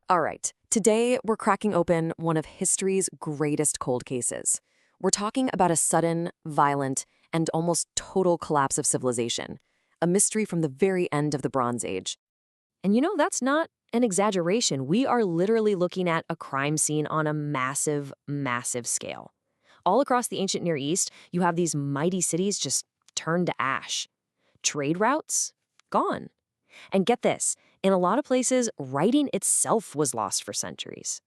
All right, today we're cracking open one of history's greatest cold cases. We're talking about a sudden, violent, and almost total collapse of civilization, a mystery from the very end of the Bronze Age. And that's not an exaggeration. We are literally looking at a crime scene on a massive, massive scale. All across the ancient Near East, you have these mighty cities just turned to ash. Trade routes? Gone. And get this, in a lot of places, writing itself was lost for centuries.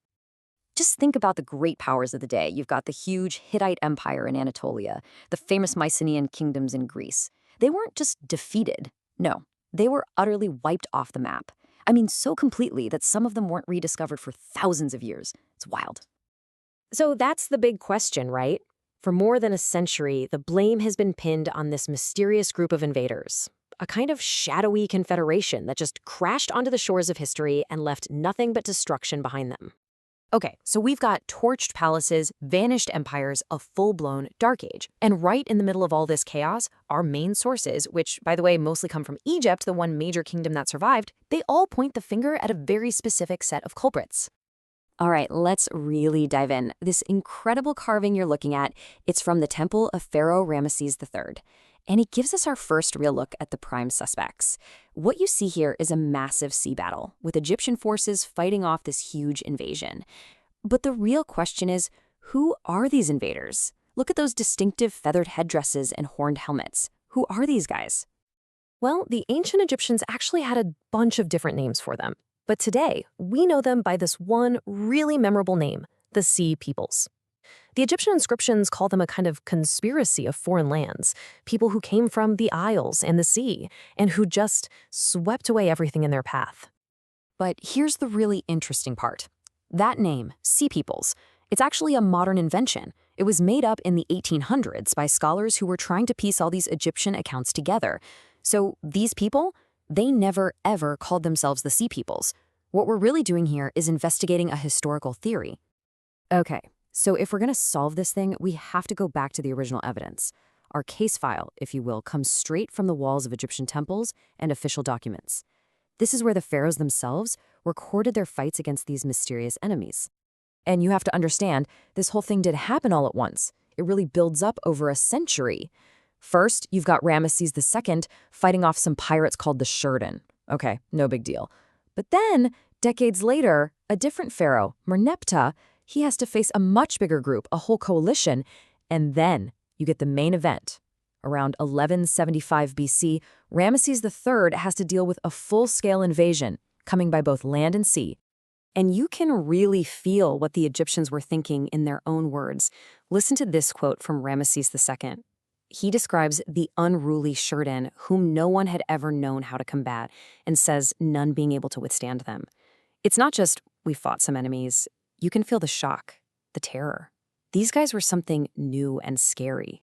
Just think about the great powers of the day. You've got the huge Hittite Empire in Anatolia, the famous Mycenaean kingdoms in Greece. They weren't just defeated. No, they were utterly wiped off the map. I mean, so completely that some of them weren't rediscovered for thousands of years. It's wild. So that's the big question, right? For more than a century, the blame has been pinned on this mysterious group of invaders, a kind of shadowy confederation that just crashed onto the shores of history and left nothing but destruction behind them. Okay, so we've got torched palaces, vanished empires, a full-blown dark age. And right in the middle of all this chaos, our main sources, which, by the way, mostly come from Egypt, the one major kingdom that survived, they all point the finger at a very specific set of culprits. All right, let's really dive in. This incredible carving you're looking at, it's from the temple of Pharaoh Ramesses III. And it gives us our first real look at the prime suspects. What you see here is a massive sea battle, with Egyptian forces fighting off this huge invasion. But the real question is, who are these invaders? Look at those distinctive feathered headdresses and horned helmets. Who are these guys? Well, the ancient Egyptians actually had a bunch of different names for them. But today, we know them by this one really memorable name, the Sea Peoples. The Egyptian inscriptions call them a kind of conspiracy of foreign lands, people who came from the Isles and the sea, and who just swept away everything in their path. But here's the really interesting part. That name, Sea Peoples, it's actually a modern invention. It was made up in the 1800s by scholars who were trying to piece all these Egyptian accounts together. So these people, they never ever called themselves the Sea Peoples. What we're really doing here is investigating a historical theory. Okay. So if we're going to solve this thing, we have to go back to the original evidence. Our case file, if you will, comes straight from the walls of Egyptian temples and official documents. This is where the pharaohs themselves recorded their fights against these mysterious enemies. And you have to understand, this whole thing did happen all at once. It really builds up over a century. First, you've got Ramesses II fighting off some pirates called the Sherden. Okay, no big deal. But then, decades later, a different pharaoh, Merneptah, he has to face a much bigger group, a whole coalition, and then you get the main event. Around 1175 BC, Ramesses III has to deal with a full-scale invasion, coming by both land and sea. And you can really feel what the Egyptians were thinking in their own words. Listen to this quote from Ramesses II. He describes the unruly Sherden, whom no one had ever known how to combat, and says none being able to withstand them. It's not just, we fought some enemies. You can feel the shock, the terror. These guys were something new and scary.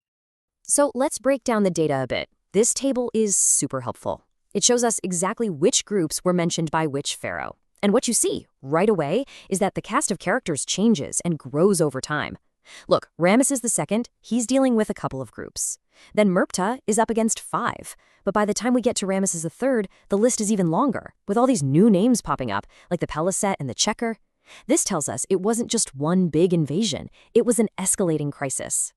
So let's break down the data a bit. This table is super helpful. It shows us exactly which groups were mentioned by which pharaoh. And what you see right away is that the cast of characters changes and grows over time. Look, Ramesses II, he's dealing with a couple of groups. Then Merneptah is up against 5. But by the time we get to Ramesses III, the list is even longer, with all these new names popping up, like the Peleset and the Checker. This tells us it wasn't just one big invasion, it was an escalating crisis.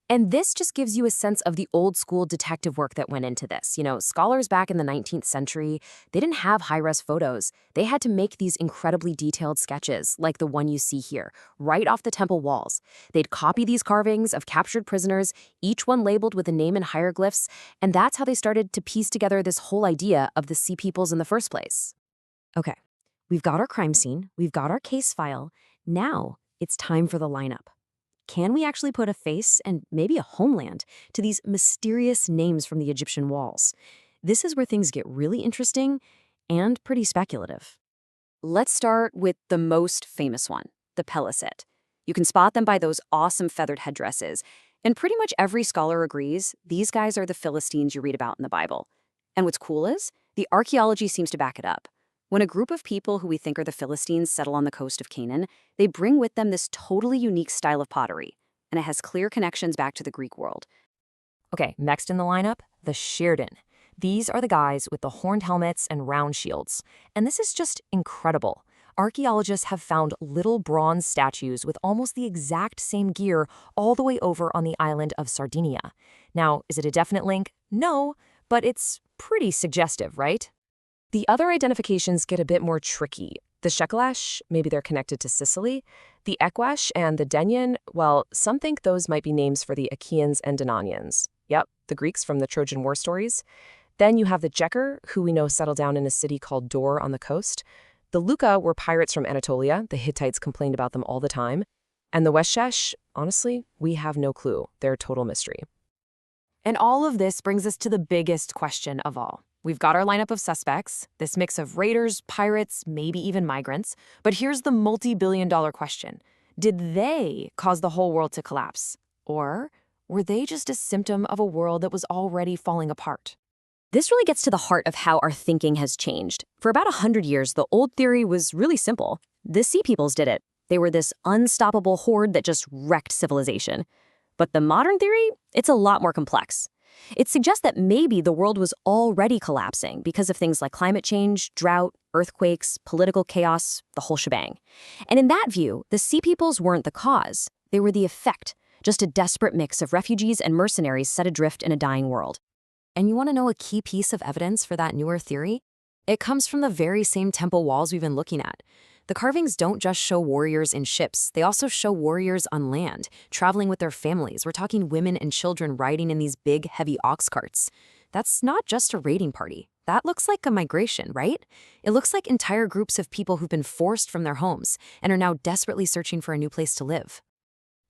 And this just gives you a sense of the old-school detective work that went into this. Scholars back in the 19th century, they didn't have high-res photos. They had to make these incredibly detailed sketches, like the one you see here, right off the temple walls. They'd copy these carvings of captured prisoners, each one labeled with a name and hieroglyphs, and that's how they started to piece together this whole idea of the Sea Peoples in the first place. Okay. We've got our crime scene, we've got our case file. Now it's time for the lineup. Can we actually put a face and maybe a homeland to these mysterious names from the Egyptian walls? This is where things get really interesting and pretty speculative. Let's start with the most famous one, the Peleset. You can spot them by those awesome feathered headdresses. And pretty much every scholar agrees these guys are the Philistines you read about in the Bible. And what's cool is, the archaeology seems to back it up. When a group of people who we think are the Philistines settle on the coast of Canaan, they bring with them this totally unique style of pottery, and it has clear connections back to the Greek world. Okay, next in the lineup, the Sherden. These are the guys with the horned helmets and round shields. And this is just incredible. archaeologists have found little bronze statues with almost the exact same gear all the way over on the island of Sardinia. Now, is it a definite link? No, but it's pretty suggestive, right? The other identifications get a bit more tricky. The Shekelash, maybe they're connected to Sicily. The Ekwash and the Denyen, well, some think those might be names for the Achaeans and Dananians. Yep, the Greeks from the Trojan War stories. Then you have the Jeker, who we know settled down in a city called Dor on the coast. The Luca were pirates from Anatolia. The Hittites complained about them all the time. And the Weshesh, honestly, we have no clue. They're a total mystery. And all of this brings us to the biggest question of all. We've got our lineup of suspects, this mix of raiders, pirates, maybe even migrants. But here's the multi-billion-dollar question. Did they cause the whole world to collapse? Or were they just a symptom of a world that was already falling apart? This really gets to the heart of how our thinking has changed. For about 100 years, the old theory was really simple. The Sea Peoples did it. They were this unstoppable horde that just wrecked civilization. But the modern theory, it's a lot more complex. It suggests that maybe the world was already collapsing because of things like climate change, drought, earthquakes, political chaos, the whole shebang. And in that view, the Sea Peoples weren't the cause. They were the effect, just a desperate mix of refugees and mercenaries set adrift in a dying world. And you want to know a key piece of evidence for that newer theory? It comes from the very same temple walls we've been looking at. The carvings don't just show warriors in ships, they also show warriors on land, traveling with their families. We're talking women and children riding in these big, heavy ox carts. That's not just a raiding party. That looks like a migration, right? It looks like entire groups of people who've been forced from their homes and are now desperately searching for a new place to live.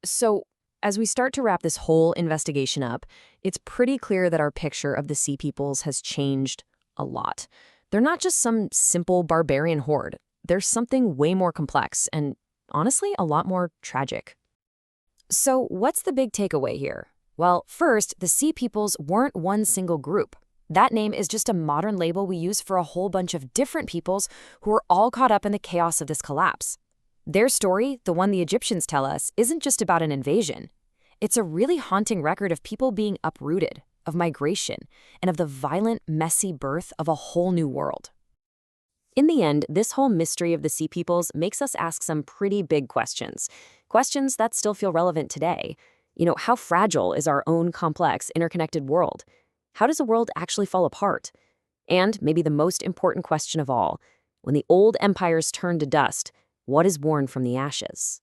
So, as we start to wrap this whole investigation up, it's pretty clear that our picture of the Sea Peoples has changed a lot. They're not just some simple barbarian horde. There's something way more complex and, honestly, a lot more tragic. So what's the big takeaway here? Well, first, the Sea Peoples weren't one single group. That name is just a modern label we use for a whole bunch of different peoples who are all caught up in the chaos of this collapse. Their story, the one the Egyptians tell us, isn't just about an invasion. It's a really haunting record of people being uprooted, of migration, and of the violent, messy birth of a whole new world. In the end, this whole mystery of the Sea Peoples makes us ask some pretty big questions. Questions that still feel relevant today. How fragile is our own complex, interconnected world? How does a world actually fall apart? And maybe the most important question of all, when the old empires turn to dust, what is born from the ashes?